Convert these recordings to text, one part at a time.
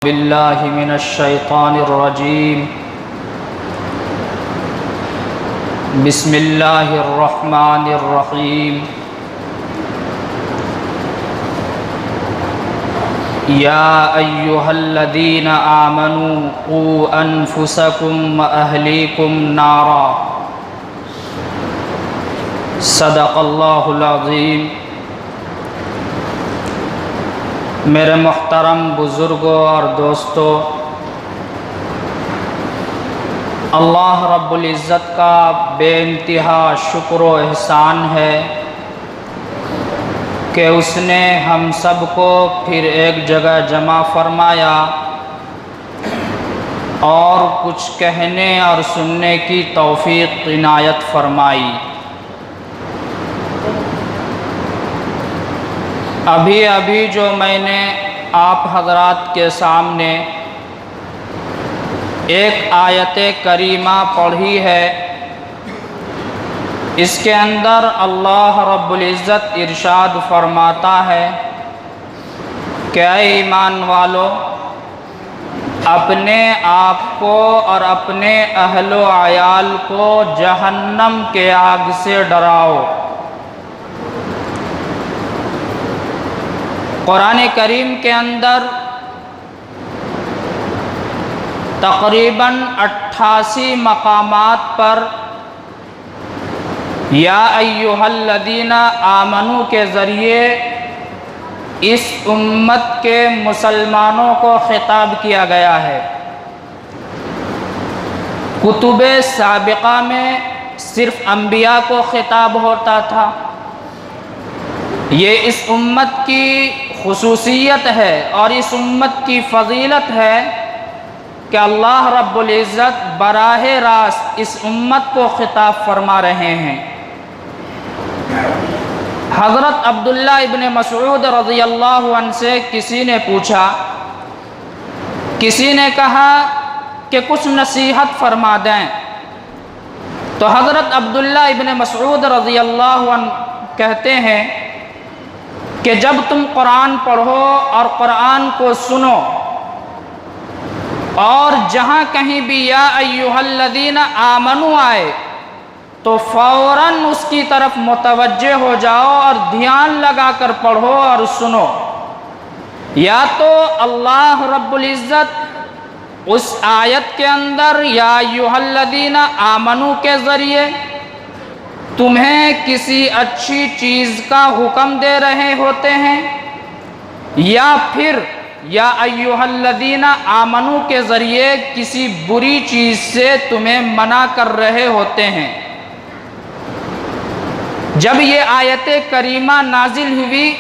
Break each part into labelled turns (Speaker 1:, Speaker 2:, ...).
Speaker 1: باللہ من الشیطان الرجیم بسم اللہ الرحمن الرحیم یا ایہا الذین آمنوا قوا انفسکم واہلیکم نارا صدق اللہ العظیم۔ میرے محترم بزرگوں اور دوستوں، اللہ رب العزت کا بے انتہا شکر و احسان ہے کہ اس نے ہم سب کو پھر ایک جگہ جمع فرمایا اور کچھ کہنے اور سننے کی توفیق عنایت فرمائی۔ ابھی جو میں نے آپ حضرات کے سامنے ایک آیت کریمہ پڑھی ہے، اس کے اندر اللہ رب العزت ارشاد فرماتا ہے کہ اے ایمان والو، اپنے آپ کو اور اپنے اہل و عیال کو جہنم کے آگ سے ڈراؤ۔ قرآن کریم کے اندر تقریباً 88 مقامات پر یا ایہا الذین آمنوا کے ذریعے اس امت کے مسلمانوں کو خطاب کیا گیا ہے۔ کتب سابقہ میں صرف انبیاء کو خطاب ہوتا تھا۔ یہ اس امت کی خصوصیت ہے اور اس امت کی فضیلت ہے کہ اللہ رب العزت براہ راست اس امت کو خطاب فرما رہے ہیں۔ حضرت عبداللہ ابن مسعود رضی اللہ عنہ سے کسی نے پوچھا، کسی نے کہا کہ کچھ نصیحت فرما دیں، تو حضرت عبداللہ ابن مسعود رضی اللہ عنہ کہتے ہیں کہ جب تم قرآن پڑھو اور قرآن کو سنو اور جہاں کہیں بھی یا ایہا الذین آمنوا آئے تو فوراً اس کی طرف متوجہ ہو جاؤ اور دھیان لگا کر پڑھو اور سنو۔ یا تو اللہ رب العزت اس آیت کے اندر یا ایہا الذین آمنوا کے ذریعے تمہیں کسی اچھی چیز کا حکم دے رہے ہوتے ہیں، یا پھر یا ایہا الذین آمنوا کے ذریعے کسی بری چیز سے تمہیں منع کر رہے ہوتے ہیں۔ جب یہ آیت کریمہ نازل ہوئی،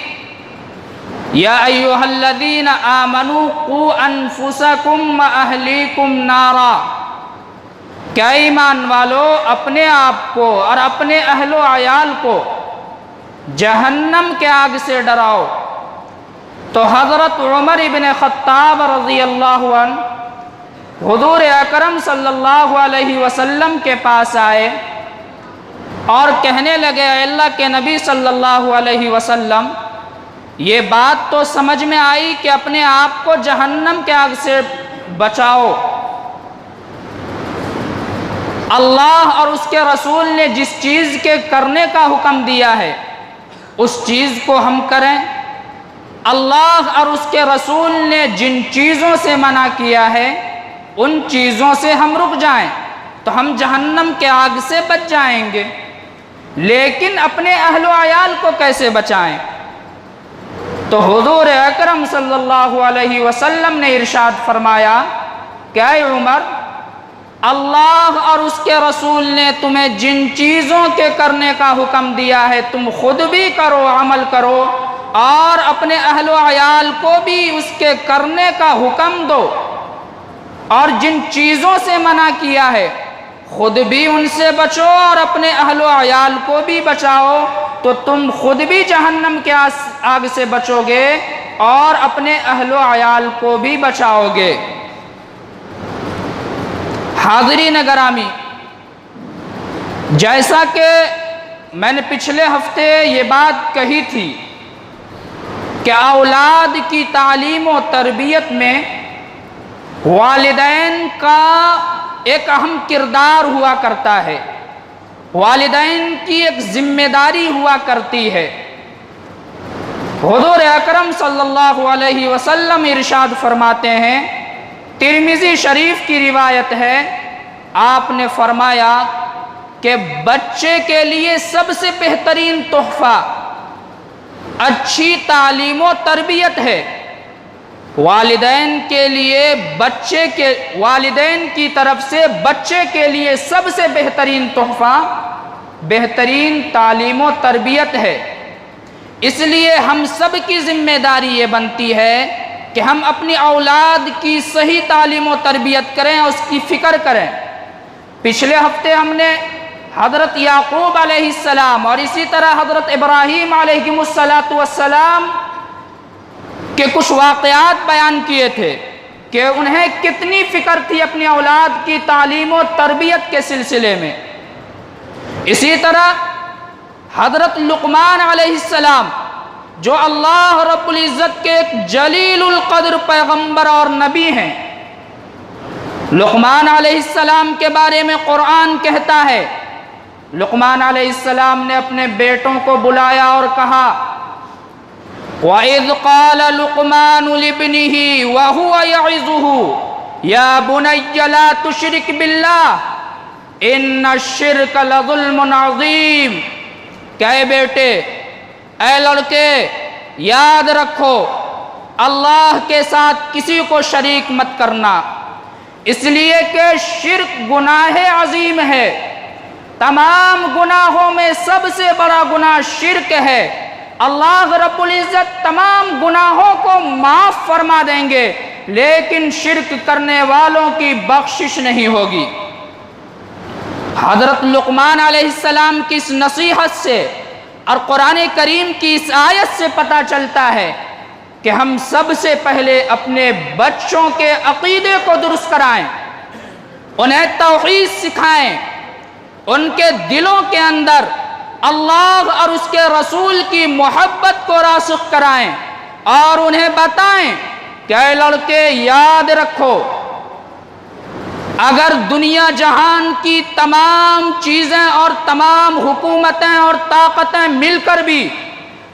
Speaker 1: یا ایہا الذین آمنوا قوا انفسکم واہلیکم نارا، کہ ایمان والو اپنے آپ کو اور اپنے اہل و عیال کو جہنم کے آگ سے ڈراؤ، تو حضرت عمر ابن خطاب رضی اللہ عنہ حضور اکرم صلی اللہ علیہ وسلم کے پاس آئے اور کہنے لگے، اے اللہ کے نبی صلی اللہ علیہ وسلم، یہ بات تو سمجھ میں آئی کہ اپنے آپ کو جہنم کے آگ سے بچاؤ، اللہ اور اس کے رسول نے جس چیز کے کرنے کا حکم دیا ہے اس چیز کو ہم کریں، اللہ اور اس کے رسول نے جن چیزوں سے منع کیا ہے ان چیزوں سے ہم رک جائیں تو ہم جہنم کے آگ سے بچ جائیں گے، لیکن اپنے اہل و عیال کو کیسے بچائیں؟ تو حضور اکرم صلی اللہ علیہ وسلم نے ارشاد فرمایا کہ اے عمر، اللہ اور اس کے رسول نے تمہیں جن چیزوں کے کرنے کا حکم دیا ہے تم خود بھی کرو، عمل کرو، اور اپنے اہل و عیال کو بھی اس کے کرنے کا حکم دو، اور جن چیزوں سے منع کیا ہے خود بھی ان سے بچو اور اپنے اہل و عیال کو بھی بچاؤ، تو تم خود بھی جہنم کے آگ سے بچو گے اور اپنے اہل و عیال کو بھی بچاؤ گے۔ حاضرین گرامی، جیسا کہ میں نے پچھلے ہفتے یہ بات کہی تھی کہ اولاد کی تعلیم و تربیت میں والدین کا ایک اہم کردار ہوا کرتا ہے، والدین کی ایک ذمہ داری ہوا کرتی ہے۔ حضور اکرم صلی اللہ علیہ وسلم ارشاد فرماتے ہیں، ترمذی شریف کی روایت ہے، آپ نے فرمایا کہ بچے کے لیے سب سے بہترین تحفہ اچھی تعلیم و تربیت ہے۔ والدین کے لیے والدین کی طرف سے بچے کے لیے سب سے بہترین تحفہ بہترین تعلیم و تربیت ہے۔ اس لیے ہم سب کی ذمہ داری یہ بنتی ہے کہ ہم اپنی اولاد کی صحیح تعلیم و تربیت کریں، اس کی فکر کریں۔ پچھلے ہفتے ہم نے حضرت یعقوب علیہ السلام اور اسی طرح حضرت ابراہیم علیہ السلام کے کچھ واقعات بیان کیے تھے کہ انہیں کتنی فکر تھی اپنی اولاد کی تعلیم و تربیت کے سلسلے میں۔ اسی طرح حضرت لقمان علیہ السلام جو اللہ رب العزت کے ایک جلیل القدر پیغمبر اور نبی ہیں، لقمان علیہ السلام کے بارے میں قرآن کہتا ہے، لقمان علیہ السلام نے اپنے بیٹوں کو بلایا اور کہا، وَإِذْ قَالَ لُقْمَانُ لِابْنِهِ وَهُوَ يَعِظُهُ يَا بُنَيَّ لَا تُشْرِكْ بِاللَّهِ إِنَّ الشِّرْكَ لَظُلْمٌ عَظِيمٌ۔ کہ اے بیٹے، اے لڑکے، یاد رکھو اللہ کے ساتھ کسی کو شریک مت کرنا، اس لیے کہ شرک گناہ عظیم ہے، تمام گناہوں میں سب سے بڑا گناہ شرک ہے۔ اللہ رب العزت تمام گناہوں کو معاف فرما دیں گے، لیکن شرک کرنے والوں کی بخشش نہیں ہوگی۔ حضرت لقمان علیہ السلام کی اس نصیحت سے اور قرآن کریم کی اس آیت سے پتہ چلتا ہے کہ ہم سب سے پہلے اپنے بچوں کے عقیدے کو درست کرائیں، انہیں توحید سکھائیں، ان کے دلوں کے اندر اللہ اور اس کے رسول کی محبت کو راسخ کرائیں، اور انہیں بتائیں کہ اے لڑکے، یاد رکھو اگر دنیا جہان کی تمام چیزیں اور تمام حکومتیں اور طاقتیں مل کر بھی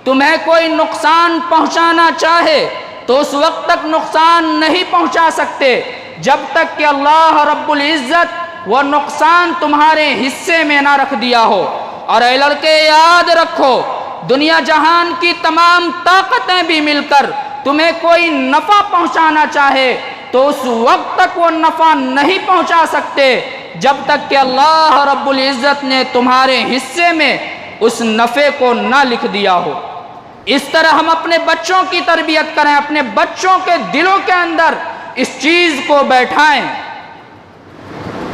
Speaker 1: تمہیں کوئی نقصان پہنچانا چاہے تو اس وقت تک نقصان نہیں پہنچا سکتے جب تک کہ اللہ رب العزت وہ نقصان تمہارے حصے میں نہ رکھ دیا ہو۔ اور اے لڑکے، یاد رکھو دنیا جہان کی تمام طاقتیں بھی مل کر تمہیں کوئی نفع پہنچانا چاہے تو اس وقت تک وہ نفع نہیں پہنچا سکتے جب تک کہ اللہ رب العزت نے تمہارے حصے میں اس نفع کو نہ لکھ دیا ہو۔ اس طرح ہم اپنے بچوں کی تربیت کریں، اپنے بچوں کے دلوں کے اندر اس چیز کو بیٹھائیں۔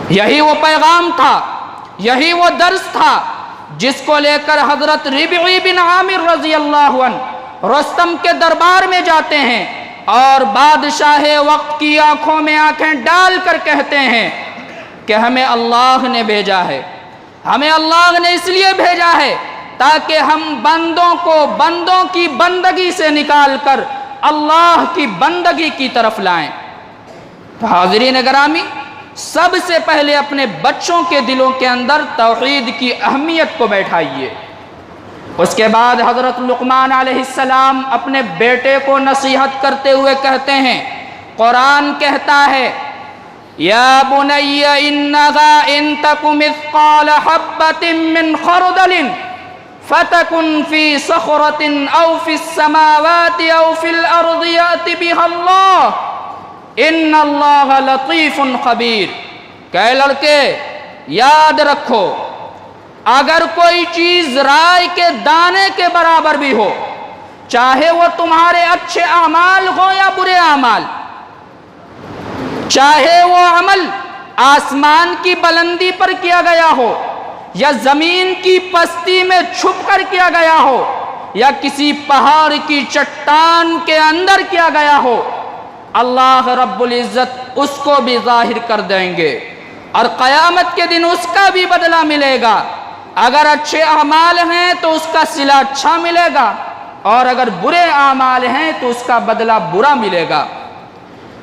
Speaker 1: یہی وہ پیغام تھا، یہی وہ درس تھا جس کو لے کر حضرت ربعی بن عامر رضی اللہ عنہ رستم کے دربار میں جاتے ہیں اور بادشاہ وقت کی آنکھوں میں آنکھیں ڈال کر کہتے ہیں کہ ہمیں اللہ نے بھیجا ہے، ہمیں اللہ نے اس لیے بھیجا ہے تاکہ ہم بندوں کو بندوں کی بندگی سے نکال کر اللہ کی بندگی کی طرف لائیں۔ حاضرین گرامی، سب سے پہلے اپنے بچوں کے دلوں کے اندر توحید کی اہمیت کو بیٹھائیے۔ اس کے بعد حضرت لقمان علیہ السلام اپنے بیٹے کو نصیحت کرتے ہوئے کہتے ہیں، قرآن کہتا ہے، یا بنی انہا ان تک مثقال حبۃ من خردل فتکن فی صخرۃ او فی السماوات او فی الارض یأت بها اللہ ان اللہ لطیف خبیر۔ کہ لڑکے، یاد رکھو اگر کوئی چیز رائے کے دانے کے برابر بھی ہو، چاہے وہ تمہارے اچھے اعمال ہو یا برے اعمال، چاہے وہ عمل آسمان کی بلندی پر کیا گیا ہو یا زمین کی پستی میں چھپ کر کیا گیا ہو یا کسی پہاڑ کی چٹان کے اندر کیا گیا ہو، اللہ رب العزت اس کو بھی ظاہر کر دیں گے اور قیامت کے دن اس کا بھی بدلہ ملے گا۔ اگر اچھے اعمال ہیں تو اس کا صلہ اچھا ملے گا، اور اگر برے اعمال ہیں تو اس کا بدلہ برا ملے گا۔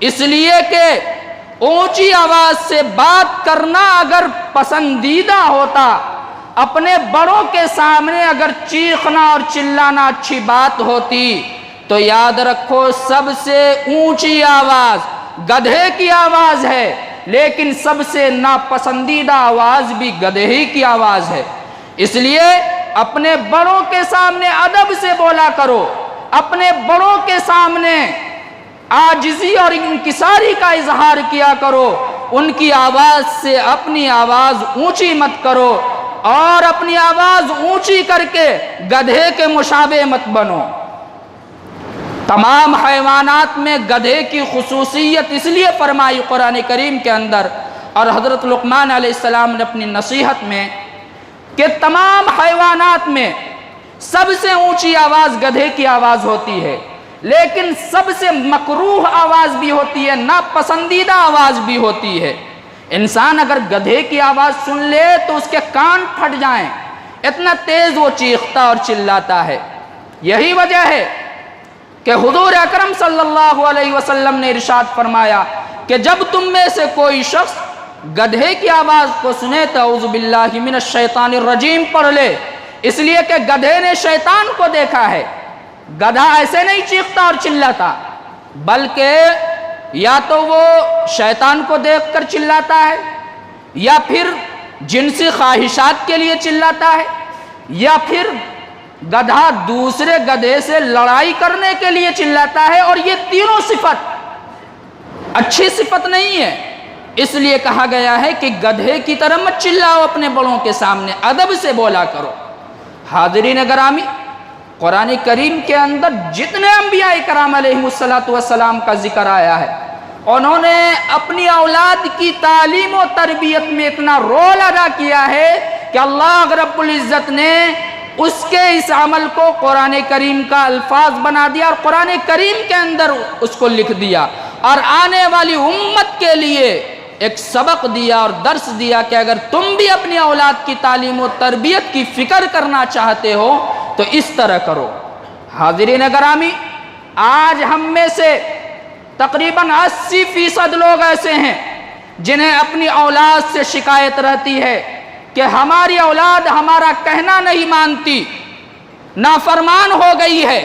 Speaker 1: اس لیے کہ اونچی آواز سے بات کرنا اگر پسندیدہ ہوتا، اپنے بڑوں کے سامنے اگر چیخنا اور چلانا اچھی بات ہوتی، تو یاد رکھو سب سے اونچی آواز گدھے کی آواز ہے، لیکن سب سے ناپسندیدہ آواز بھی گدھے ہی کی آواز ہے۔ اس لیے اپنے بڑوں کے سامنے ادب سے بولا کرو، اپنے بڑوں کے سامنے عاجزی اور انکساری کا اظہار کیا کرو، ان کی آواز سے اپنی آواز اونچی مت کرو، اور اپنی آواز اونچی کر کے گدھے کے مشابہ مت بنو۔ تمام حیوانات میں گدھے کی خصوصیت اس لیے فرمائی قرآن کریم کے اندر اور حضرت لقمان علیہ السلام نے اپنی نصیحت میں کہ تمام حیوانات میں سب سے اونچی آواز گدھے کی آواز ہوتی ہے، لیکن سب سے مکروہ آواز بھی ہوتی ہے، ناپسندیدہ آواز بھی ہوتی ہے۔ انسان اگر گدھے کی آواز سن لے تو اس کے کان پھٹ جائیں، اتنا تیز وہ چیختا اور چلاتا ہے۔ یہی وجہ ہے کہ حضور اکرم صلی اللہ علیہ وسلم نے ارشاد فرمایا کہ جب تم میں سے کوئی شخص گدھے کی آواز کو سنے تو اعوذ باللہ من الشیطان الرجیم پڑھ لے، اس لیے کہ گدھے نے شیطان کو دیکھا ہے۔ گدھا ایسے نہیں چیختا اور چلاتا، بلکہ یا تو وہ شیطان کو دیکھ کر چلاتا ہے، یا پھر جنسی خواہشات کے لیے چلاتا ہے، یا پھر گدھا دوسرے گدھے سے لڑائی کرنے کے لیے چلاتا ہے، اور یہ تینوں صفت اچھی صفت نہیں ہے۔ اس لیے کہا گیا ہے کہ گدھے کی طرح مت چلاؤ، اپنے بڑوں کے سامنے ادب سے بولا کرو۔ حاضرین گرامی، قرآن کریم کے اندر جتنے انبیاء کرام علیہ السلام کا ذکر آیا ہے، انہوں نے اپنی اولاد کی تعلیم و تربیت میں اتنا رول ادا کیا ہے کہ اللہ رب العزت نے اس کے اس عمل کو قرآن کریم کا الفاظ بنا دیا، اور قرآن کریم کے اندر اس کو لکھ دیا، اور آنے والی امت کے لیے ایک سبق دیا اور درس دیا کہ اگر تم بھی اپنی اولاد کی تعلیم و تربیت کی فکر کرنا چاہتے ہو تو اس طرح کرو۔ حاضرین گرامی، آج ہم میں سے تقریباً 80% لوگ ایسے ہیں جنہیں اپنی اولاد سے شکایت رہتی ہے کہ ہماری اولاد ہمارا کہنا نہیں مانتی، نافرمان ہو گئی ہے،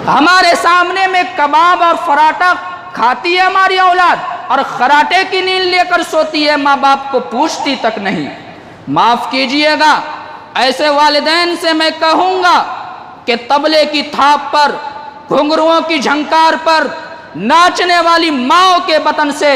Speaker 1: ہمارے سامنے میں کباب اور پراٹھا کھاتی ہے ہماری اولاد، اور خراٹے کی نیند لے کر سوتی ہے، ماں باپ کو پوچھتی تک نہیں۔ معاف کیجئے گا، ایسے والدین سے میں کہوں گا کہ طبلے کی تھاپ پر، گھنگروؤں کی جھنکار پر ناچنے والی ماؤں کے بطن سے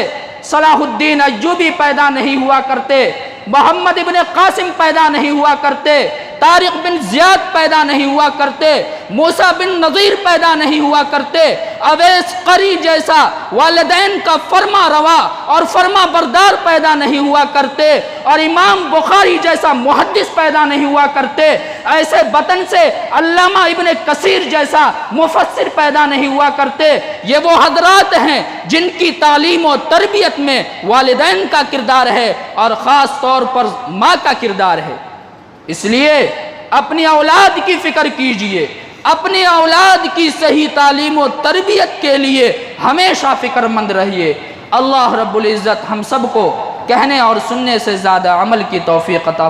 Speaker 1: صلاح الدین ایوبی پیدا نہیں ہوا کرتے، محمد ابن قاسم پیدا نہیں ہوا کرتے، طارق بن زیاد پیدا نہیں ہوا کرتے، موسیٰ بن نذیر پیدا نہیں ہوا کرتے، اویس قری جیسا والدین کا فرما روا اور فرما بردار پیدا نہیں ہوا کرتے، اور امام بخاری جیسا محدث پیدا نہیں ہوا کرتے، ایسے بطن سے علامہ ابن کثیر جیسا مفسر پیدا نہیں ہوا کرتے۔ یہ وہ حضرات ہیں جن کی تعلیم و تربیت میں والدین کا کردار ہے، اور خاص طور پر ماں کا کردار ہے۔ اس لیے اپنی اولاد کی فکر کیجئے، اپنی اولاد کی صحیح تعلیم و تربیت کے لیے ہمیشہ فکر مند رہیے۔ اللہ رب العزت ہم سب کو کہنے اور سننے سے زیادہ عمل کی توفیق عطا